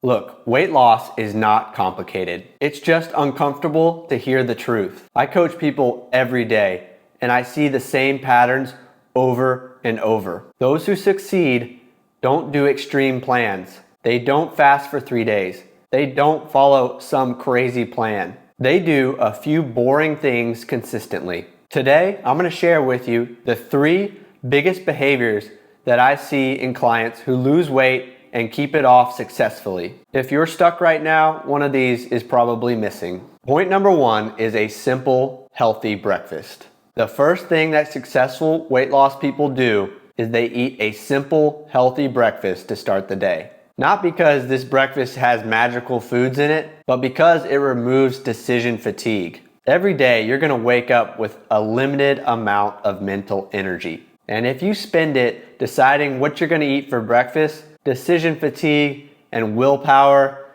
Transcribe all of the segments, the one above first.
Look, weight loss is not complicated. It's just uncomfortable to hear the truth. I coach people every day, and I see the same patterns over and over. Those who succeed don't do extreme plans. They don't fast for 3 days. They don't follow some crazy plan. They do a few boring things consistently. Today, I'm going to share with you the 3 biggest behaviors that I see in clients who lose weight and keep it off successfully. If you're stuck right now, one of these is probably missing. Point number 1 is a simple, healthy breakfast. The first thing that successful weight loss people do is they eat a simple, healthy breakfast to start the day. Not because this breakfast has magical foods in it, but because it removes decision fatigue. Every day, you're gonna wake up with a limited amount of mental energy. And if you spend it deciding what you're gonna eat for breakfast, decision fatigue and willpower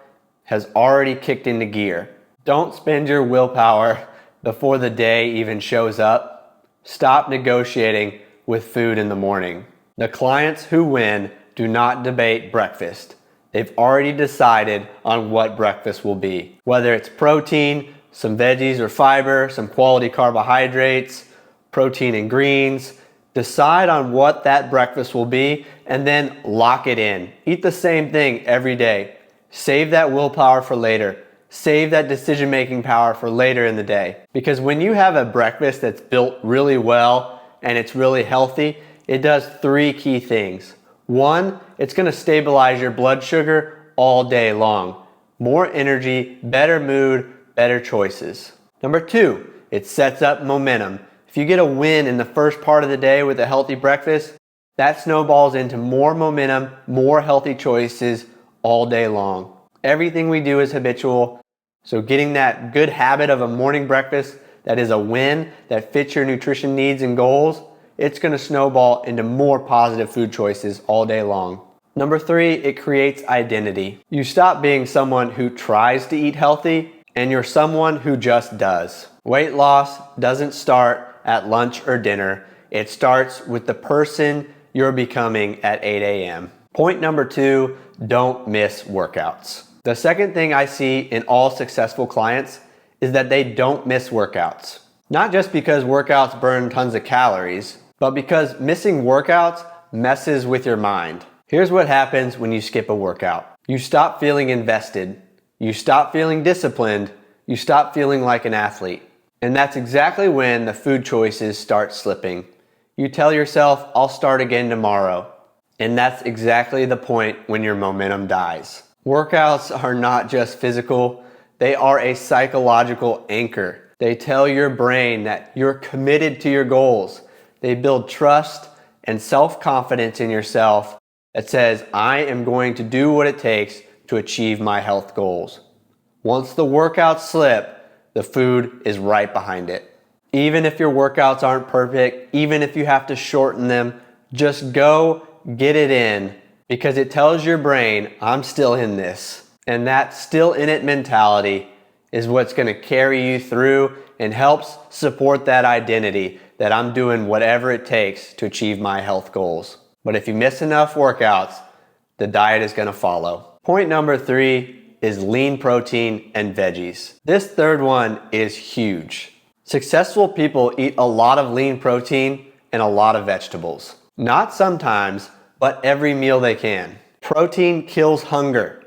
has already kicked into gear. Don't spend your willpower before the day even shows up. Stop negotiating with food in the morning. The clients who win do not debate breakfast. They've already decided on what breakfast will be. Whether it's protein, some veggies or fiber, some quality carbohydrates, protein and greens. Decide on what that breakfast will be and then lock it in. Eat the same thing every day. Save that willpower for later. Save that decision-making power for later in the day. Because when you have a breakfast that's built really well and it's really healthy, it does 3 key things. 1, it's gonna stabilize your blood sugar all day long. More energy, better mood, better choices. Number 2, it sets up momentum. If you get a win in the first part of the day with a healthy breakfast, that snowballs into more momentum, more healthy choices all day long. Everything we do is habitual, so getting that good habit of a morning breakfast that is a win, that fits your nutrition needs and goals, it's gonna snowball into more positive food choices all day long. Number 3, it creates identity. You stop being someone who tries to eat healthy and you're someone who just does. Weight loss doesn't start at lunch or dinner. It starts with the person you're becoming at 8 a.m. Point number 2, don't miss workouts. The second thing I see in all successful clients is that they don't miss workouts. Not just because workouts burn tons of calories, but because missing workouts messes with your mind. Here's what happens when you skip a workout. You stop feeling invested. You stop feeling disciplined. You stop feeling like an athlete. And that's exactly when the food choices start slipping. You tell yourself, I'll start again tomorrow. And that's exactly the point when your momentum dies. Workouts are not just physical, they are a psychological anchor. They tell your brain that you're committed to your goals. They build trust and self-confidence in yourself that says, I am going to do what it takes to achieve my health goals. Once the workouts slip, the food is right behind it. Even if your workouts aren't perfect, even if you have to shorten them, just go get it in because it tells your brain, I'm still in this. And that still in it mentality is what's gonna carry you through and helps support that identity that I'm doing whatever it takes to achieve my health goals. But if you miss enough workouts, the diet is gonna follow. Point number 3 is lean protein and veggies. This third one is huge. Successful people eat a lot of lean protein and a lot of vegetables. Not sometimes, but every meal they can. Protein kills hunger.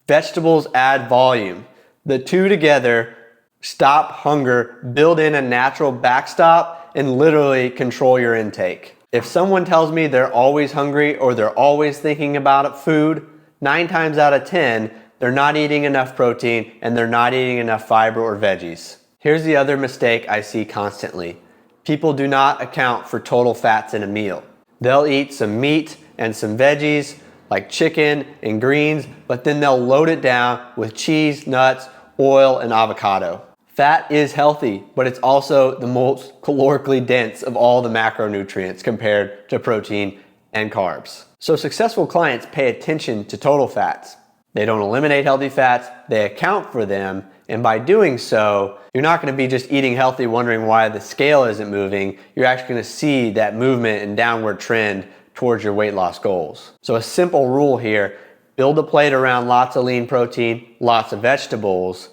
Vegetables add volume. The two together stop hunger, build in a natural backstop, and literally control your intake. If someone tells me they're always hungry or they're always thinking about food, 9 times out of 10, they're not eating enough protein and they're not eating enough fiber or veggies. Here's the other mistake I see constantly. People do not account for total fats in a meal. They'll eat some meat and some veggies like chicken and greens, but then they'll load it down with cheese, nuts, oil, and avocado. Fat is healthy, but it's also the most calorically dense of all the macronutrients compared to protein and carbs. So successful clients pay attention to total fats. They don't eliminate healthy fats, they account for them, and by doing so, you're not going to be just eating healthy wondering why the scale isn't moving. You're actually going to see that movement and downward trend towards your weight loss goals. So a simple rule here, Build a plate around lots of lean protein, lots of vegetables,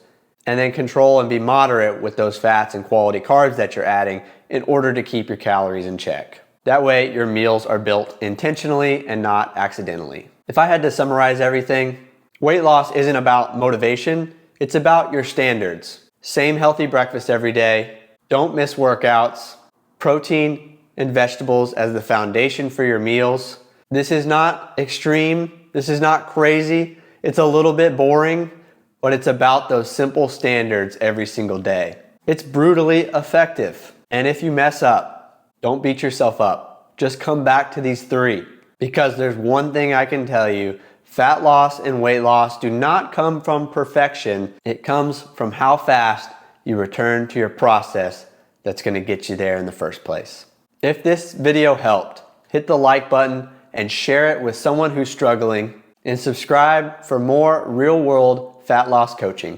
and then control and be moderate with those fats and quality carbs that you're adding in order to keep your calories in check. That way your meals are built intentionally and not accidentally. If I had to summarize everything, weight loss isn't about motivation, it's about your standards. Same healthy breakfast every day, don't miss workouts, protein and vegetables as the foundation for your meals. This is not extreme, this is not crazy, it's a little bit boring, but it's about those simple standards every single day. It's brutally effective. And if you mess up, don't beat yourself up. Just come back to these 3. Because there's one thing I can tell you, fat loss and weight loss do not come from perfection. It comes from how fast you return to your process that's gonna get you there in the first place. If this video helped, hit the like button and share it with someone who's struggling, and subscribe for more real-world fat loss coaching.